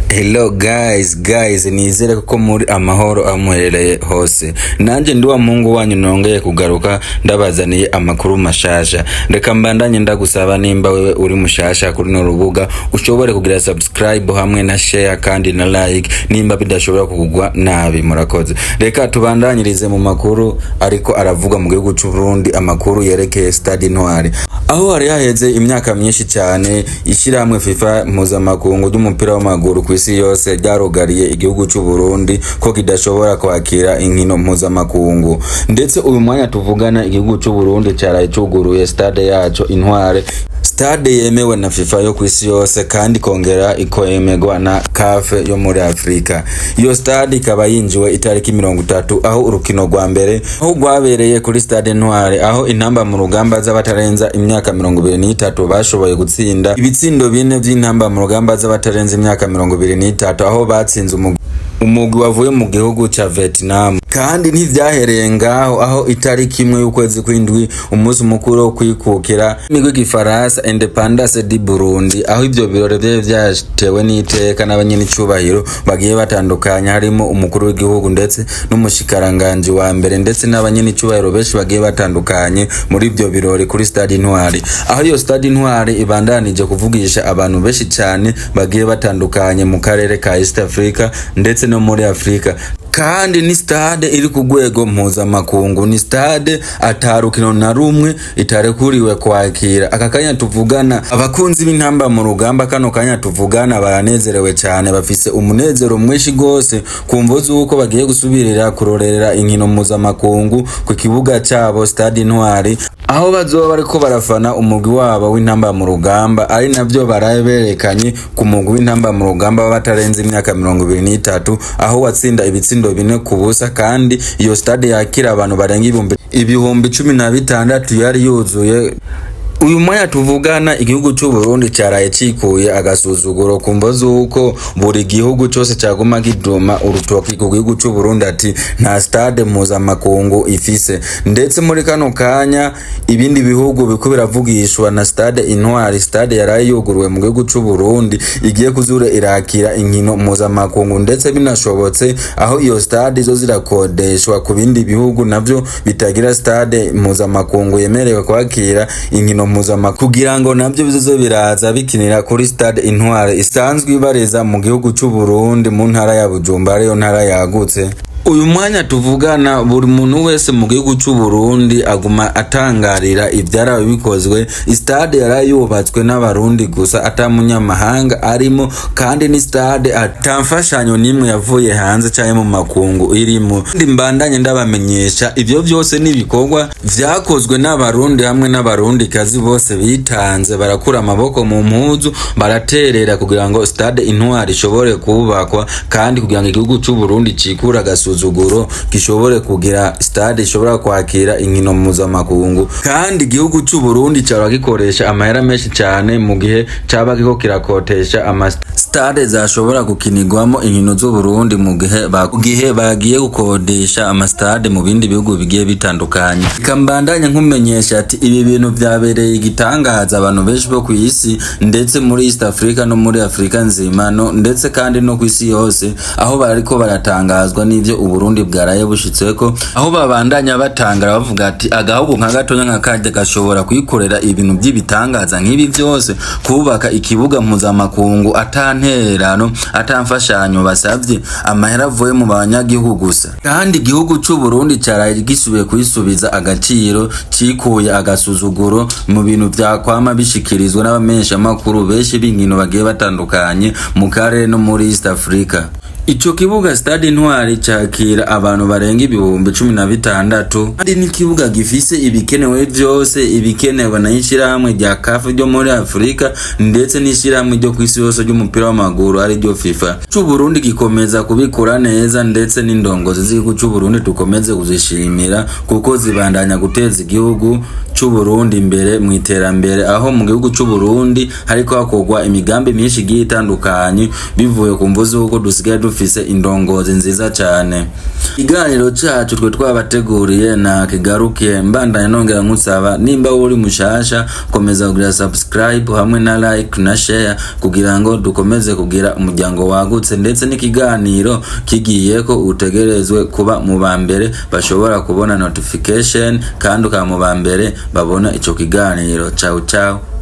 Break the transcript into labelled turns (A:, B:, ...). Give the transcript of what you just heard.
A: Hello guys, nizere ko muri amahoro amuherereye hose. Nanje ndi wa Mungu wanyu nongeye kugaruka ndabazaniye amakuru mashasha. Reka mbandanye ndagusaba nimba wewe uri mushasha kuri no rubuga ushobore kugira subscribe hamwe na share kandi na like nimba bidashobora kugwa nabi murakoze. Reka tubandanyirize mu makuru ariko aravuga mu gihugu cy'u Burundi, amakuru yerekeye Stade Intwari. Aho hari haheze imyaka myinshi cyane ishiramwe FIFA mpuzamakungu ry'umupira w'amaguru kw'isi yose ryarugariye igihugu cy'u Burundi ko kidashobora kwakira inkino mpuzamakungu, ndetse uyu mwanya tuvugana igihugu cy'u Burundi cyaraye cyuguruye stade yaco Intwari, stade yemewe na FIFA yo kw'isi yose kandi kongera ikoyemegwa na CAF yo muri Afrika. Iyo stade ikaba yinjiwe itariki 30 aho urukino rwa mbere aho rwabereye kuri Stade Intwari, aho intamba mu rugamba z'abatarenza imyaka 23 bashoboye gutsinda ibitsindo bine by'intamba mu rugamba z'abatarenza imyaka 23 aho batsinze umugwi wavuye mu gihugu ca Vietnam. Kandi ntivyahereye ngaho, aho itariki imwe y'ukwezi kw'indwi umunsi mukuru wo kwikukira imigwi gifaransa Independance du Burundi, aho ivyo birori vye vyatewe n'iteka n'abanyenicubahiro bagiye batandukanya, harimo umukuru w'igihugu ndetse n'umushikiranganje wa mbere ndetse n'abanyenicubahiro benshi bagiye batandukanye muri ivyo birori kuri Stade Intwari. Aho iyo Stade Intwari ibandanije kuvugisha abantu benshi cyane bagiye batandukanye mu karere ka East Africa ndetse no muri Afrika. Kandi ni stade iri ku rwego mpuzamakungu, ni stade atarukino na rumwe itarekuriwe kwakira. Aka kanya tuvugana abakunzi b'intamba mu rugamba, kano kanya tuvugana baranezerewe cyane, bafise umunezero mwinshi gose kumvo zuko bagiye gusubirira kurorera inkino mpuzamakungu ku kibuga cyabo Stade Intwari, aho bazoba bariko barafana umugwi wabo w'intamba mu rugamba, ari navyo baraberekanye ku mugwi w'intamba mu rugamba batarenze imyaka 23 aho watsinda ibitsindo bine ku busa. Kandi iyo stade yakira abantu barenga ibihumbi 16 yari yuzuye. Uyu mwanya tuvugana igihugu cy'u Burundi cyaraye cikuye agasuzuguro kumvo zuko buri gihugu cyose cyaguma giduma urutoki ku gihugu cy'u Burundi ati nta stade mpuzamakungu ifise. Ndetse muri kano kanya ibindi bihugu biko biravugishwa na Stade Intwari, stade yaraye yuguruwe mu gihugu cy'u Burundi igiye kuzura irakira inkino mpuzamakungu, ndetse binashobotse aho iyo stade zo zirakodeshwa ku bindi bihugu navyo bitagira stade mpuzamakungu yemerewe kwakira inkino kugira ngo nabyo bizoze biraza bikinira kuri Stade Intwari isanzwe ibareza mu gihugu cy'u Burundi mu ntara ya Bujumbura, yo ntara yagutse. Uyu mwanya tuvugana buri muntu wese mu gihugu cy'u Burundi aguma atangarira ivyarawe bikozwe. Stade yarayubatswe n'abarundi gusa atamunyamahanga arimo, kandi ni stade atamfashanyo nimwe yavuye hanze cyane mu makungu irimo. Mbandanye ndabamenyesha ivyo byose nibikorwa vyakozwe n'abarundi hamwe n'abarundi kazi bose bitanze barakura amaboko mu mpuzu baraterera kugira ngo Stade Intwari ishobore kubakwa, kandi kugira ngo igihugu cy'u Burundi cikura gasuzuguro gishobore kugira stade ishobora kwakira inkino mpuzamakungu. Kandi igihugu cy'u Burundi cyara gikoresha amahera menshi cyane mu gihe caba giko kirakotesha stade zashobora gukinirwamo inkino z'u Burundi mu gihe bagiye gukodesha amastade mu bindi bihugu bigiye bitandukanye. Ikambandanya nkumenyesha ati ibi bintu vyabereye igitangaza abantu benshi bo kw'isi, ndetse muri East Africa no muri Afrika nzima ndetse kandi no kw'isi yose, aho bariko baratangazwa n'ivyo u Burundi bwaraye bushitseko, aho babandanya batangara bavuga ati agahugu nka gatonya nka kajya gashobora kwikorera ibintu by'ibitangaza nk'ibi byose, kubaka ikibuga mpuzamakungu atantererano atamfashanyo basavye, amahera avuye mu banyagihugu gusa. Kandi igihugu cy'u Burundi cyaraye gisubiye kwisubiza agaciro, cikuye agasuzuguro mu bintu vyakwama bishikirizwa n'abamenyesha makuru benshi b'inkino bagiye batandukanye mu karere no muri East Africa. Ico kibuga Stade Intwari cyakira abantu barenga ibihumbi 16, kandi ni kibuga gifise ibikenewe byose, ibikenewe na ishiramwe rya CAF ryo muri Afrika ndetse n'ishiramwe ryo kw'isi yose ry'umupira w'amaguru ari ryo FIFA. Cy'u Burundi gikomeza kubikora neza, ndetse n'indongozi z'igihugu cy'u Burundi tukomeze kuzishimira kuko zibandanya guteza igihugu cy'u Burundi imbere mu iterambere, aho mu gihugu cy'u Burundi hariko hakorwa imigambi myinshi igiye itandukanye bivuye ku mvuzo uko dusigaye dufise indongozi nziza cyane. Ikiganiro cyacu twe twabateguriye na kigarukiye, mbandanye nongera nkusaba nimba uri mushasha komeza kugira subscribe hamwe na like na share kugira ngo dukomeze kugira umuryango wagutse, ndetse n'ikiganiro kigiye ko utegerezwe kuba mu bambere bashobora kubona notification kandi ukaba mu bambere babona ico kiganiro. Ciao ciao.